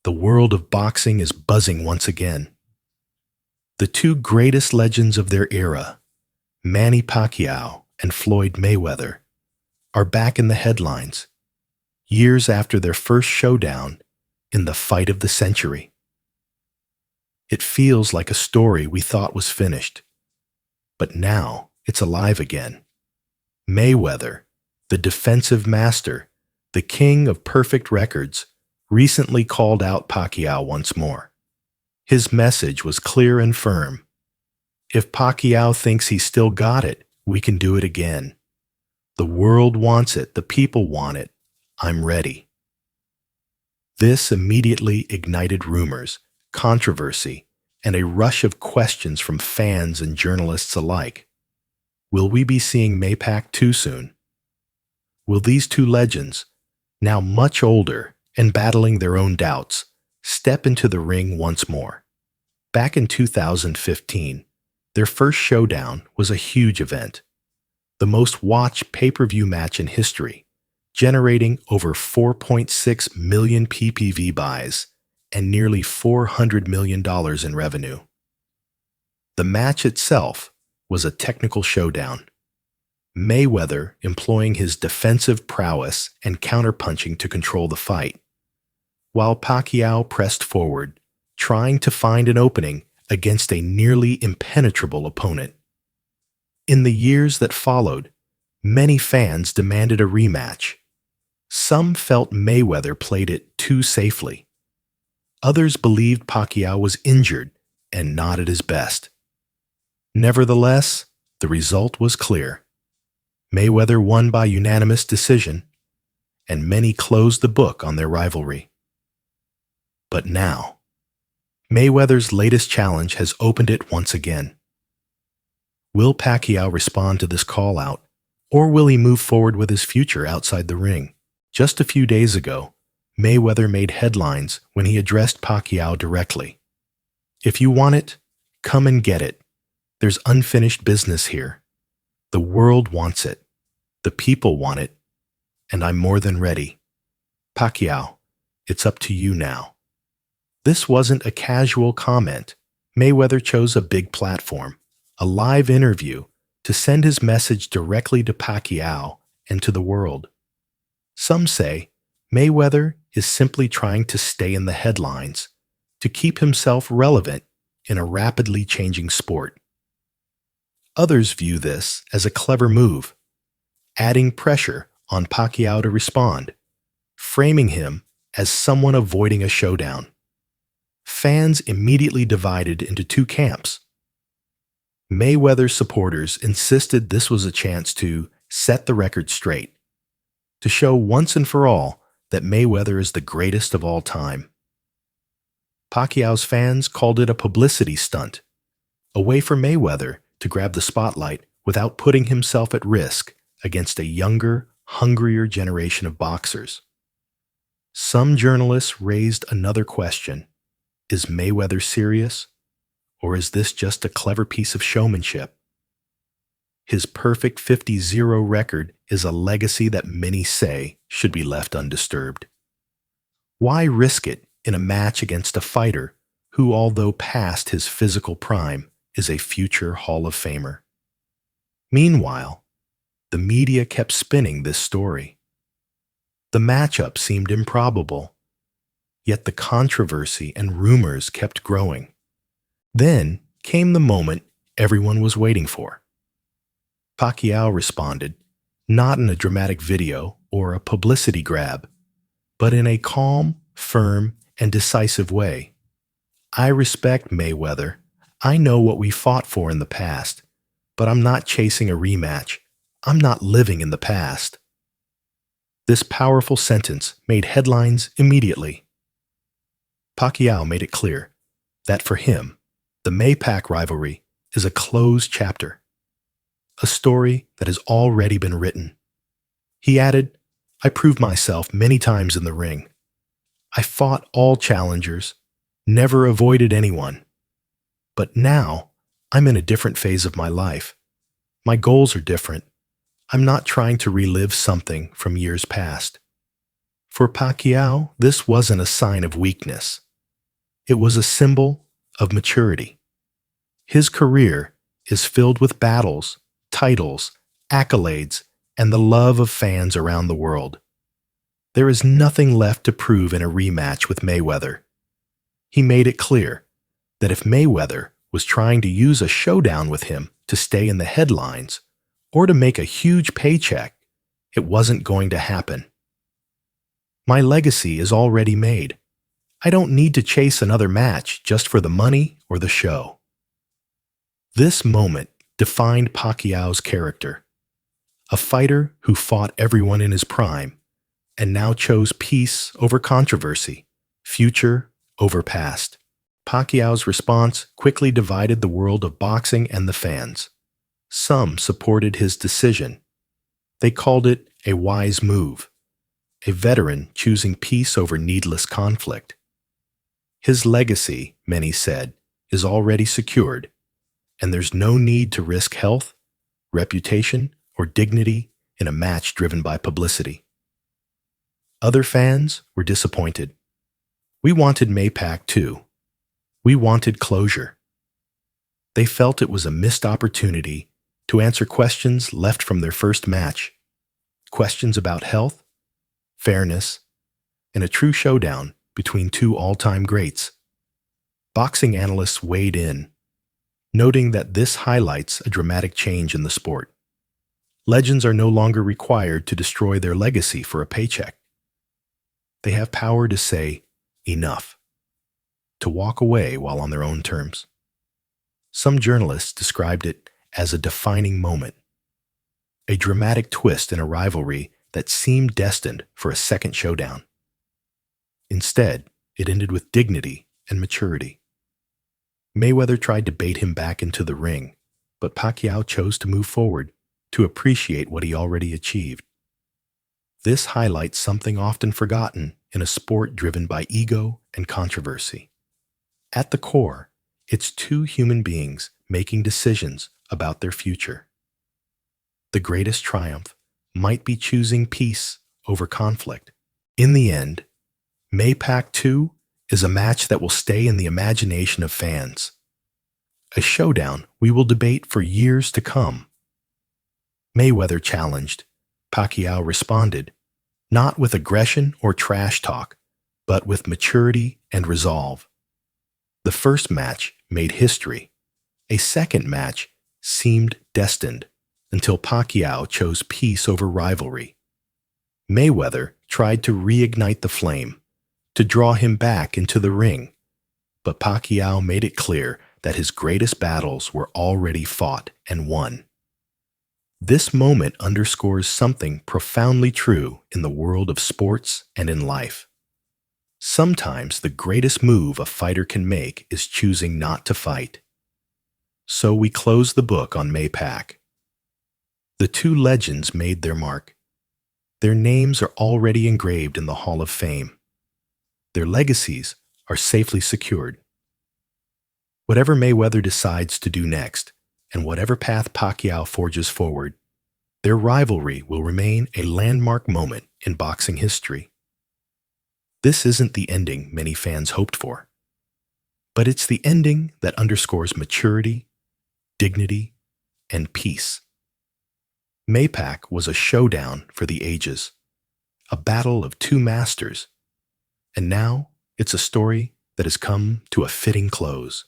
The world of boxing is buzzing once again. The two greatest legends of their era, Manny Pacquiao and Floyd Mayweather, are back in the headlines, years after their first showdown in the fight of the century. It feels like a story we thought was finished, but now it's alive again. Mayweather, the defensive master, the king of perfect records, recently called out Pacquiao once more. His message was clear and firm. If Pacquiao thinks he's still got it, we can do it again. The world wants it, the people want it. I'm ready. This immediately ignited rumors, controversy, and a rush of questions from fans and journalists alike. Will we be seeing Maypac too soon? Will these two legends, now much older and battling their own doubts, step into the ring once more? Back in 2015, their first showdown was a huge event, the most watched pay-per-view match in history, generating over 4.6 million PPV buys and nearly $400 million in revenue. The match itself was a technical showdown, Mayweather employing his defensive prowess and counterpunching to control the fight, while Pacquiao pressed forward, trying to find an opening against a nearly impenetrable opponent. In the years that followed, many fans demanded a rematch. Some felt Mayweather played it too safely. Others believed Pacquiao was injured and not at his best. Nevertheless, the result was clear. Mayweather won by unanimous decision, and many closed the book on their rivalry. But now, Mayweather's latest challenge has opened it once again. Will Pacquiao respond to this call-out, or will he move forward with his future outside the ring? Just a few days ago, Mayweather made headlines when he addressed Pacquiao directly. If you want it, come and get it. There's unfinished business here. The world wants it. The people want it. And I'm more than ready. Pacquiao, it's up to you now. This wasn't a casual comment. Mayweather chose a big platform, a live interview, to send his message directly to Pacquiao and to the world. Some say Mayweather is simply trying to stay in the headlines, to keep himself relevant in a rapidly changing sport. Others view this as a clever move, adding pressure on Pacquiao to respond, framing him as someone avoiding a showdown. Fans immediately divided into two camps. Mayweather's supporters insisted this was a chance to set the record straight, to show once and for all that Mayweather is the greatest of all time. Pacquiao's fans called it a publicity stunt, a way for Mayweather to grab the spotlight without putting himself at risk against a younger, hungrier generation of boxers. Some journalists raised another question. Is Mayweather serious, or is this just a clever piece of showmanship? His perfect 50-0 record is a legacy that many say should be left undisturbed. Why risk it in a match against a fighter who, although past his physical prime, is a future Hall of Famer? Meanwhile, the media kept spinning this story. The matchup seemed improbable, yet the controversy and rumors kept growing. Then came the moment everyone was waiting for. Pacquiao responded, not in a dramatic video or a publicity grab, but in a calm, firm, and decisive way. I respect Mayweather. I know what we fought for in the past, but I'm not chasing a rematch. I'm not living in the past. This powerful sentence made headlines immediately. Pacquiao made it clear that for him, the Maypac rivalry is a closed chapter, a story that has already been written. He added, I proved myself many times in the ring. I fought all challengers, never avoided anyone. But now, I'm in a different phase of my life. My goals are different. I'm not trying to relive something from years past. For Pacquiao, this wasn't a sign of weakness. It was a symbol of maturity. His career is filled with battles, titles, accolades, and the love of fans around the world. There is nothing left to prove in a rematch with Mayweather. He made it clear that if Mayweather was trying to use a showdown with him to stay in the headlines or to make a huge paycheck, it wasn't going to happen. My legacy is already made. I don't need to chase another match just for the money or the show. This moment defined Pacquiao's character. A fighter who fought everyone in his prime and now chose peace over controversy, future over past. Pacquiao's response quickly divided the world of boxing and the fans. Some supported his decision. They called it a wise move, a veteran choosing peace over needless conflict. His legacy, many said, is already secured, and there's no need to risk health, reputation, or dignity in a match driven by publicity. Other fans were disappointed. We wanted Maypac too. We wanted closure. They felt it was a missed opportunity to answer questions left from their first match, questions about health, fairness, and a true showdown between two all-time greats. Boxing analysts weighed in, noting that this highlights a dramatic change in the sport. Legends are no longer required to destroy their legacy for a paycheck. They have power to say, enough, to walk away while on their own terms. Some journalists described it as a defining moment, a dramatic twist in a rivalry that seemed destined for a second showdown. Instead, it ended with dignity and maturity. Mayweather tried to bait him back into the ring, but Pacquiao chose to move forward to appreciate what he already achieved. This highlights something often forgotten in a sport driven by ego and controversy. At the core, it's two human beings making decisions about their future. The greatest triumph might be choosing peace over conflict. In the end, Maypac 2 is a match that will stay in the imagination of fans. A showdown we will debate for years to come. Mayweather challenged. Pacquiao responded, not with aggression or trash talk, but with maturity and resolve. The first match made history. A second match seemed destined until Pacquiao chose peace over rivalry. Mayweather tried to reignite the flame, to draw him back into the ring, but Pacquiao made it clear that his greatest battles were already fought and won. This moment underscores something profoundly true in the world of sports and in life. Sometimes the greatest move a fighter can make is choosing not to fight. So we close the book on Maypac. The two legends made their mark. Their names are already engraved in the Hall of Fame. Their legacies are safely secured. Whatever Mayweather decides to do next, and whatever path Pacquiao forges forward, their rivalry will remain a landmark moment in boxing history. This isn't the ending many fans hoped for, but it's the ending that underscores maturity, dignity, and peace. Maypac was a showdown for the ages, a battle of two masters, and now it's a story that has come to a fitting close.